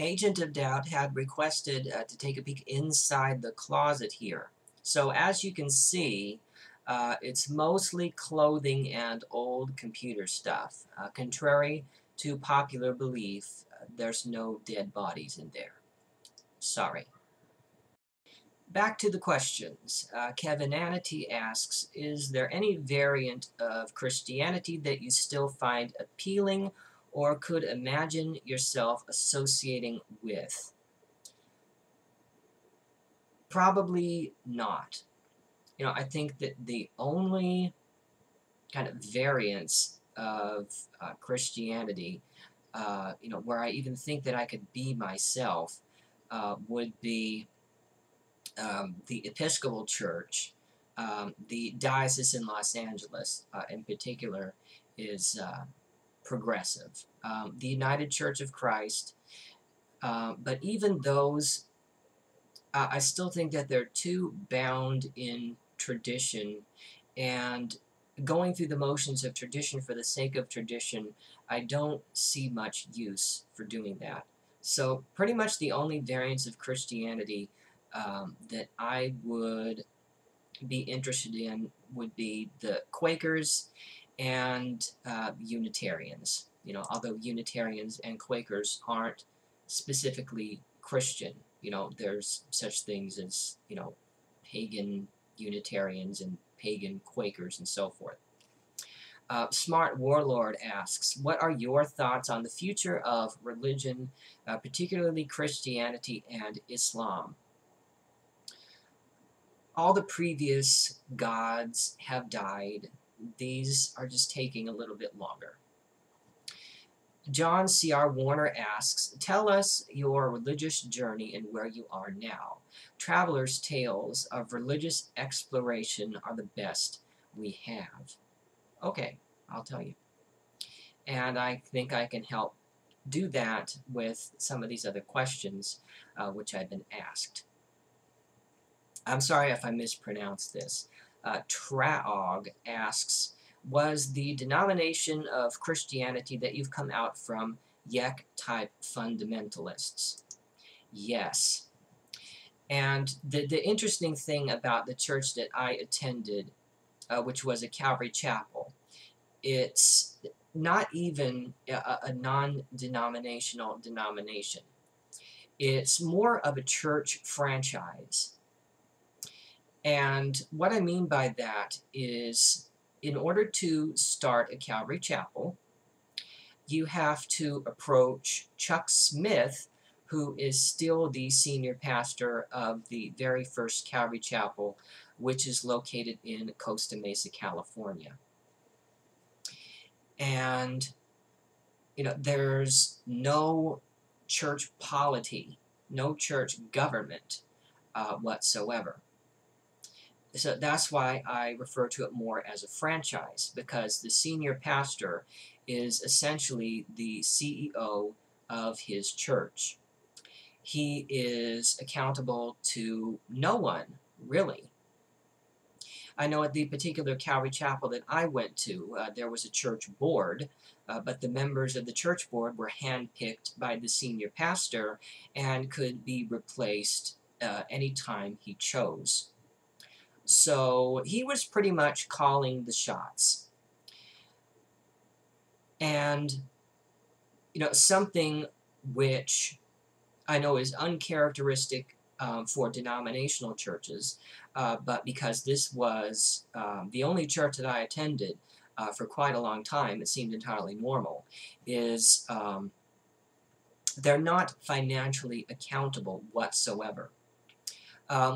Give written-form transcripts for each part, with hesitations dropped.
Agent of Doubt had requested to take a peek inside the closet here. So as you can see, it's mostly clothing and old computer stuff. Contrary to popular belief, there's no dead bodies in there. Sorry. Back to the questions. Kevin Anity asks, is there any variant of Christianity that you still find appealing or could imagine yourself associating with? Probably not. I think that the only kind of variance of Christianity, where I even think that I could be myself, would be the Episcopal Church. The diocese in Los Angeles, in particular, is progressive. The United Church of Christ, but even those, I still think that they're too bound in tradition and going through the motions of tradition for the sake of tradition. I don't see much use for doing that. So pretty much the only variants of Christianity that I would be interested in would be the Quakers and Unitarians. Although Unitarians and Quakers aren't specifically Christian, there's such things as, pagan Unitarians and pagan Quakers and so forth. Smart Warlord asks, what are your thoughts on the future of religion, particularly Christianity and Islam? All the previous gods have died. These are just taking a little bit longer. John C.R. Warner asks, tell us your religious journey and where you are now. Travelers' tales of religious exploration are the best we have. Okay, I'll tell you. And I think I can help do that with some of these other questions which I've been asked. I'm sorry if I mispronounced this. Traog asks, was the denomination of Christianity that you've come out from YEC-type fundamentalists? Yes. And the interesting thing about the church that I attended, which was a Calvary Chapel, it's not even a non-denominational denomination. It's more of a church franchise. And what I mean by that is, in order to start a Calvary Chapel, you have to approach Chuck Smith, who is still the senior pastor of the very first Calvary Chapel, which is located in Costa Mesa, California. And, there's no church polity, no church government whatsoever. So that's why I refer to it more as a franchise, because the senior pastor is essentially the CEO of his church. He is accountable to no one, really. I know at the particular Calvary Chapel that I went to, there was a church board, but the members of the church board were handpicked by the senior pastor and could be replaced anytime he chose. So he was pretty much calling the shots. And, something which I know is uncharacteristic for denominational churches, but because this was the only church that I attended for quite a long time, it seemed entirely normal, is they're not financially accountable whatsoever.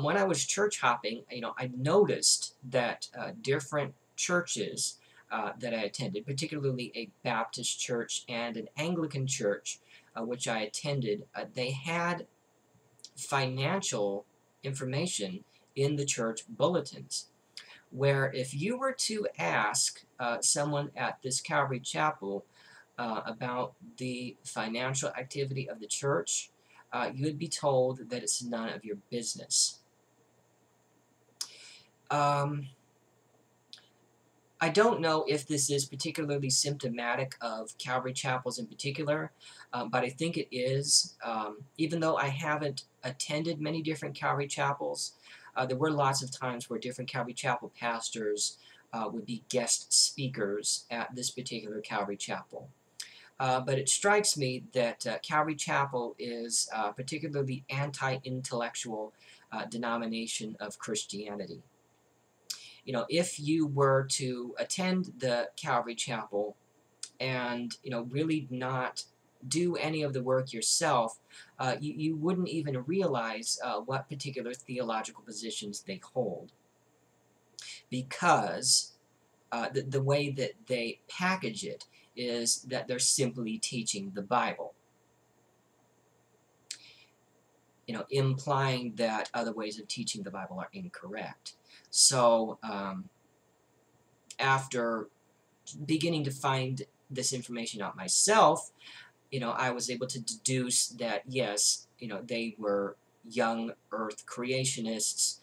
When I was church hopping, I noticed that different churches that I attended, particularly a Baptist church and an Anglican church, which I attended, they had financial information in the church bulletins, where if you were to ask someone at this Calvary Chapel about the financial activity of the church, you would be told that it's none of your business. I don't know if this is particularly symptomatic of Calvary chapels in particular, but I think it is. Even though I haven't attended many different Calvary chapels, there were lots of times where different Calvary chapel pastors would be guest speakers at this particular Calvary chapel. But it strikes me that Calvary Chapel is a particularly anti-intellectual denomination of Christianity. You know, if you were to attend the Calvary Chapel and, you know, really not do any of the work yourself, you wouldn't even realize what particular theological positions they hold, because the way that they package it is that they're simply teaching the Bible, you know, implying that other ways of teaching the Bible are incorrect. So after beginning to find this information out myself, you know, I was able to deduce that yes, you know, they were young earth creationists,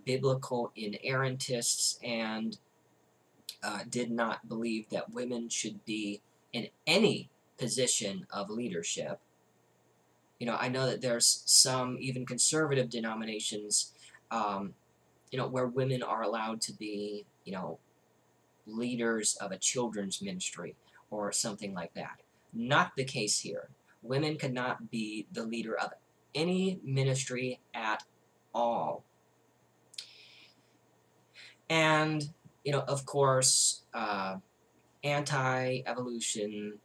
biblical inerrantists, and did not believe that women should be in any position of leadership. You know, I know that there's some even conservative denominations, um, you know, where women are allowed to be, you know, leaders of a children's ministry or something like that. Not the case here. Women could not be the leader of any ministry at all. And, you know, of course, anti-evolution,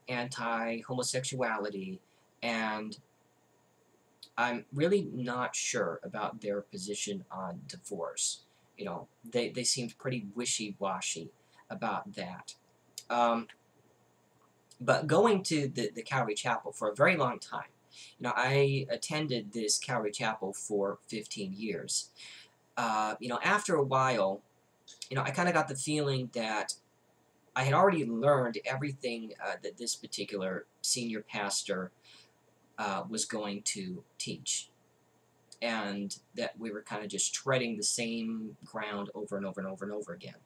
anti-homosexuality, and I'm really not sure about their position on divorce. You know, they seemed pretty wishy-washy about that. Um, but going to the Calvary Chapel for a very long time, you know, I attended this Calvary Chapel for 15 years. You know, after a while, you know, I kind of got the feeling that I had already learned everything that this particular senior pastor was going to teach, and that we were kind of just treading the same ground over and over and over and over again.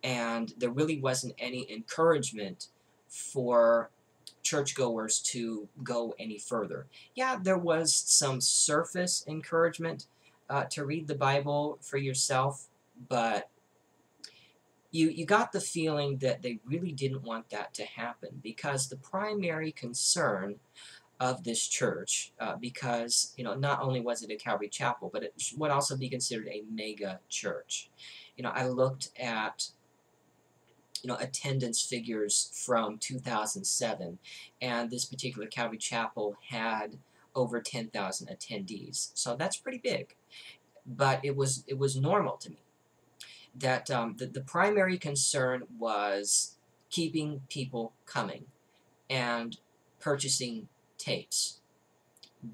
And there really wasn't any encouragement for churchgoers to go any further. Yeah, there was some surface encouragement to read the Bible for yourself, but you got the feeling that they really didn't want that to happen, because the primary concern of this church, because, you know, not only was it a Calvary Chapel, but it would also be considered a mega church. You know, I looked at, you know, attendance figures from 2007, and this particular Calvary Chapel had over 10,000 attendees. So that's pretty big, but it was normal to me that the primary concern was keeping people coming and purchasing tapes.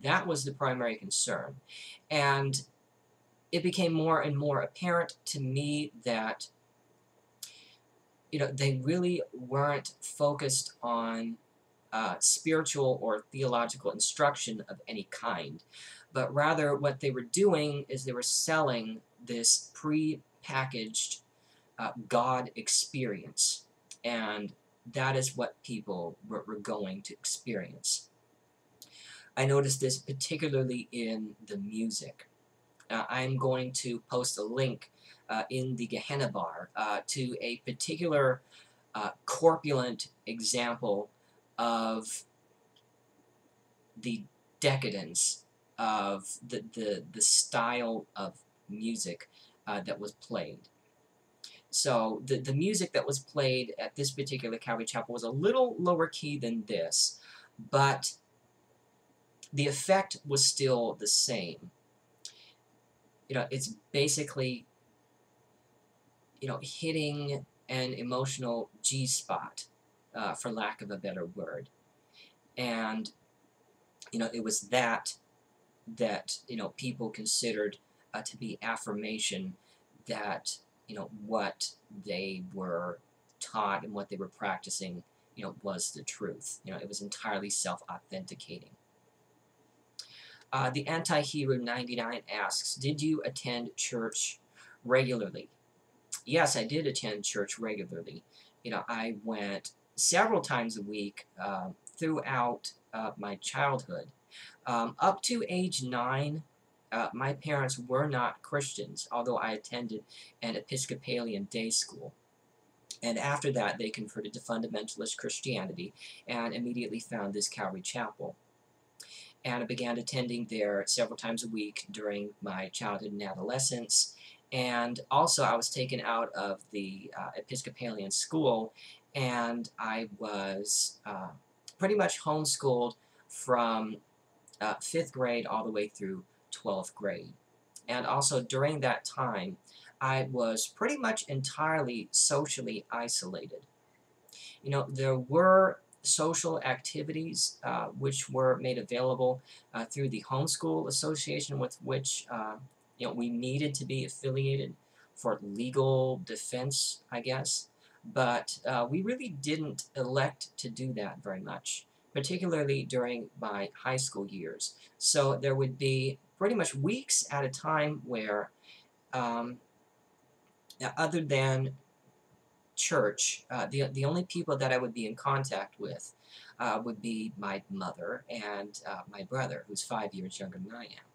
That was the primary concern. And it became more and more apparent to me that, you know, they really weren't focused on spiritual or theological instruction of any kind, but rather what they were doing is they were selling this pre-packaged God experience, and that is what people were going to experience. I noticed this particularly in the music. I'm going to post a link in the Gehenna bar to a particular corpulent example of the decadence of the style of music that was played. So the music that was played at this particular Calvary Chapel was a little lower key than this, but the effect was still the same. You know, it's basically, you know, hitting an emotional G spot, for lack of a better word. And, you know, it was that you know, people considered to be affirmation that, you know, what they were taught and what they were practicing, you know, was the truth. You know, it was entirely self-authenticating. The Anti-Hero 99 asks, did you attend church regularly? yes, I did attend church regularly. I went several times a week throughout my childhood. Up to age 9, my parents were not Christians, although I attended an Episcopalian day school. And after that, they converted to fundamentalist Christianity and immediately found this Calvary Chapel. And I began attending there several times a week during my childhood and adolescence. And also, I was taken out of the Episcopalian school, and I was pretty much homeschooled from 5th grade all the way through 12th grade. And also, during that time, I was pretty much entirely socially isolated. There were social activities which were made available through the homeschool association with which we needed to be affiliated for legal defense, I guess. But we really didn't elect to do that very much, particularly during my high school years. So there would be pretty much weeks at a time where, um, other than church, the only people that I would be in contact with would be my mother and my brother, who's 5 years younger than I am.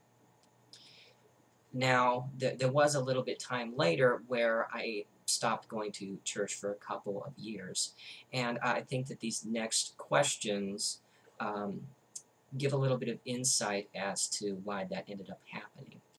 Now, there was a little bit time later where I stopped going to church for a couple of years, and I think that these next questions um, give a little bit of insight as to why that ended up happening.